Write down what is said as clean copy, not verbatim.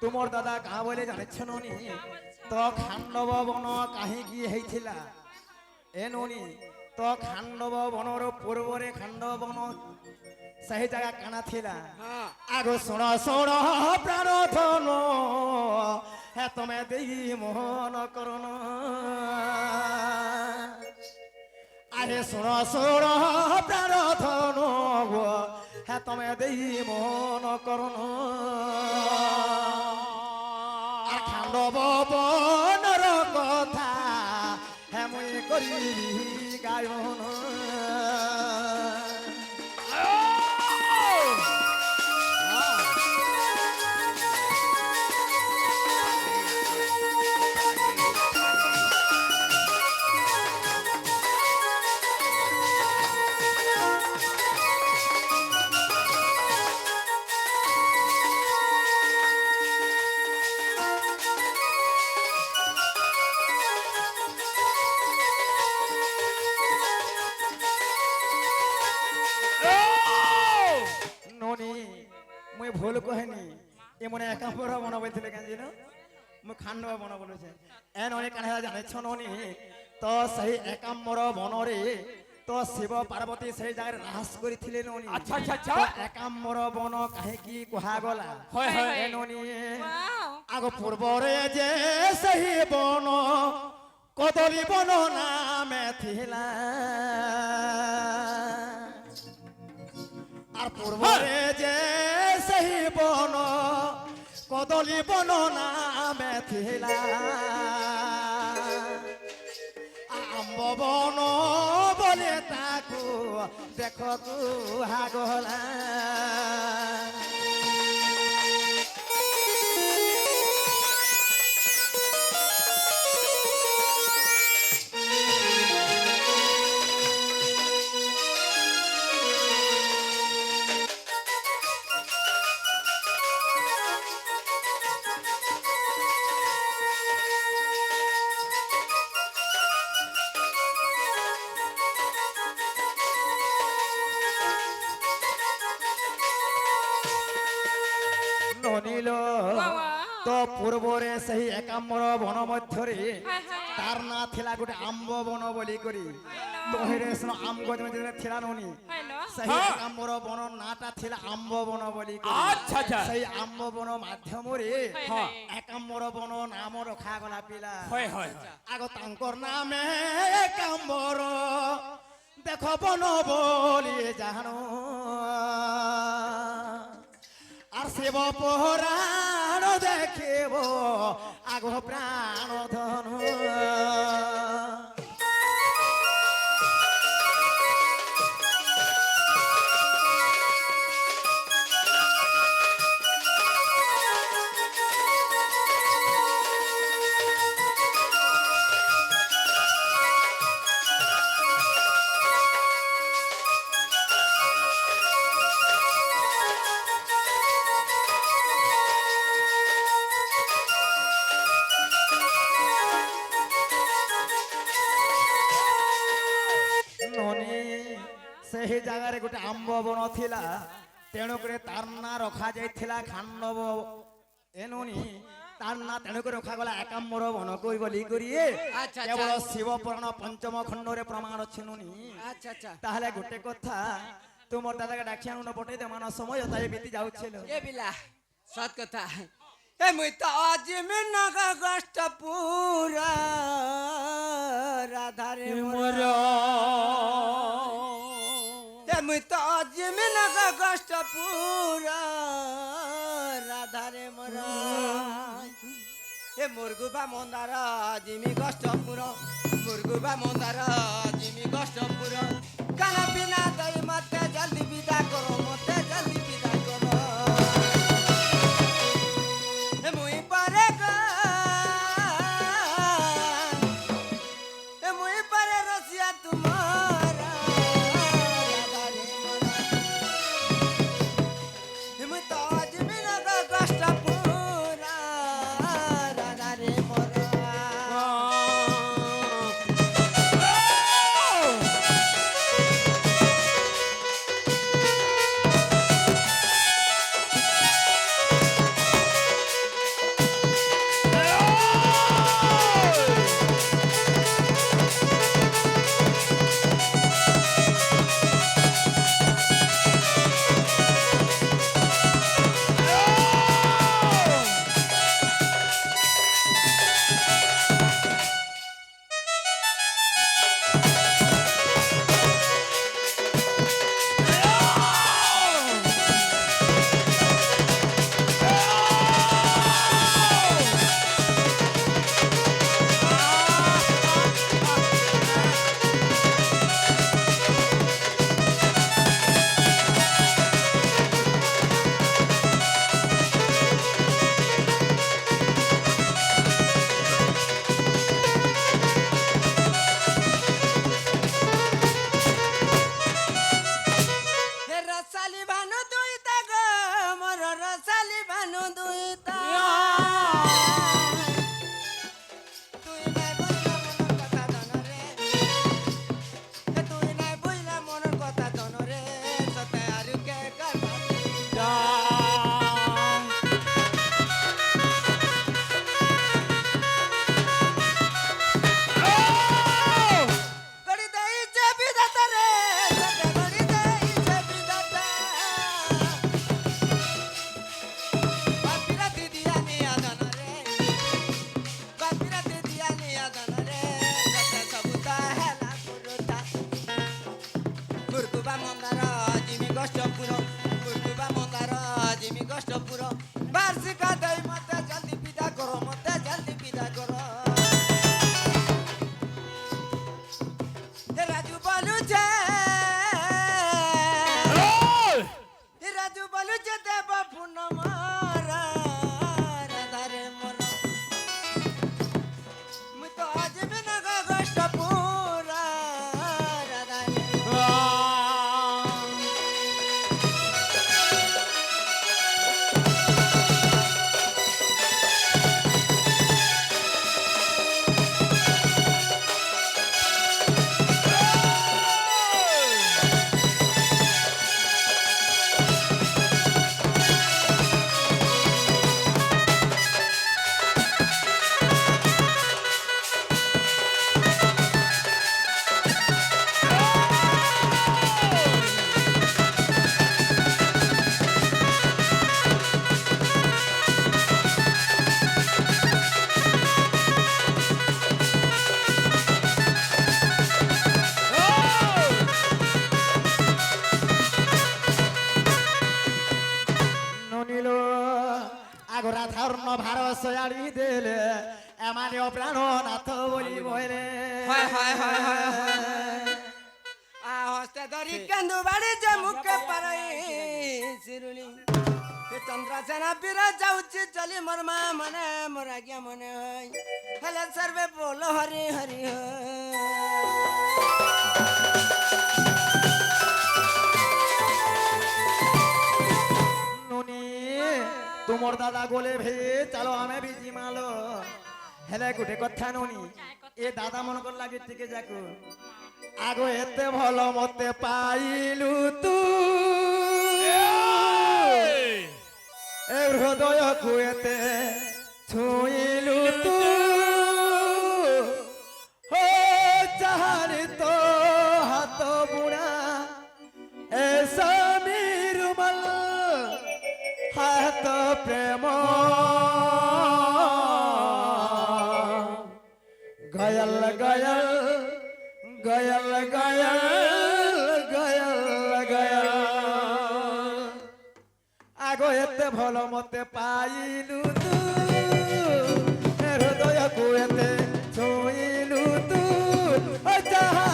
তোমার দাদা কাঁ বলে জানেছ ননি তো খান্ডব বন কাহিকি হয়েছিলা এ ননি তো খান্ডব বনর পূর্বরে খান্ডব বন সেই জায়গা কানা থিলা আগো শুণ শুণ প্রাণধন হে তুমি দেই মোহন করন আরে শুণ শুণ প্রাণধন হে তুমি দেই মোহন করন খান্ডব বনর কথা হে মুই করিবি গায়ন ভুল কহেনি এমন একাম্বর মনে বলছিলে কেন জানো মু খান্ডব বন বলেছে এন অনেক কানে জানেছ ননি তো সেই একাম্বর বনরে তো শিব পার্বতী সেই জায়গায় রাস করিଥିଲେ ননি আচ্ছা আচ্ছা আচ্ছা একাম্বর বন কাহিকি কুহা গলা হয় হয় এ ননি আগ পূর্বরে যে সেই বন কদলী বন নামে থিলা আর পূর্বরে যে সেই বন কদলী বন নামে থিলা আম্ব বন বলে তাকু দেখ কুহা গলা ননিল তো পূর্বরে সেই একাম্বর বন মধ্যরে তার না থিলা গোটে আম্ব বন বলি করি তহিরে শুন আম গজ মধ্যে থিলা ননি সেই একাম্বর বন নাটা থিলা আম্ব বন বলি করি আচ্ছা আচ্ছা সেই আম্ব বন মাধ্যমরে একাম্বর বন নাম রখা গলা পিলা হয় হয় আগ তাঙ্কর নামে একাম্বর দেখ বন বলি জানো আর শিব পুরাণ দেখিব আগ প্রাণ ধন সেই জায়গায় গোটে আম্ব বন থিলা তেণুক তার না রখা যাইছিলা খান্ডব এনুনি তার না তেণুক রখা গলা একাম্বর বন কই বলি করিয়ে কেবল শিব পুরাণ পঞ্চম খণ্ডরে প্রমাণ আছে নুনি আচ্ছা আচ্ছা তাহলে গোটে কথা তোমার দাদাকে ডাকি আনুন পটে দেমান সময় তাই বিতি যাউছিল এ বিলা সৎ কথা এ মুই তো আজ মেনাগা কষ্ট পুরা রাধারে মোর এ মুই তো আজ মেনাগা কষ্ট পুরা রাধারে মোর এ মুরগুবা মন্দার জিমি কষ্ট পুর মুরগুবা মন্দার জিমি কষ্ট পুর কানা বিনা তাই মতে জলদি বিদা করো মতে জলদি বিদা করো এ মুই পারে গা এ মুই পারে রসিয়া তোমার রাধারে মোরা এ মুই তো আজ বিনা কষ্ট পুরা রাধারে মোরা নিল আগরা ধর্ম ভার সয়াড়ি দেলে আমার প্রাণ নাথ বলি বলে হয় হয় হয় হয় হয় হস্তে ধরি কেন্দু বাড়ি যে মুখে পারাই শিরুলি চন্দ্রসেনা বীর যাଉଛି চলি মোর মা মনে মোর আজ্ঞা মনে হয় হেলে সর্বে বলো হরি হরি নুনি তোমার দাদা গোলে ভে চালো আমি বিজি মালো হেলে গোটে কথা নুনি এ দাদা মন কর লাগে টিকে যাকু আগো এতে ভালো মতে পাইলু তু এ হৃদয় কুয়েতে ছুঁইলু তু হো চাহারি তো হাত বুড়া এ সমীর মল হাত প্রেম গয়ল গয়ল গয়ল গয়ল গয়ল গয়ল আগো এতে ভাল মতে পাইলু তু হৃদয় কুয়েতে ছুঁইলু তু ও যাহা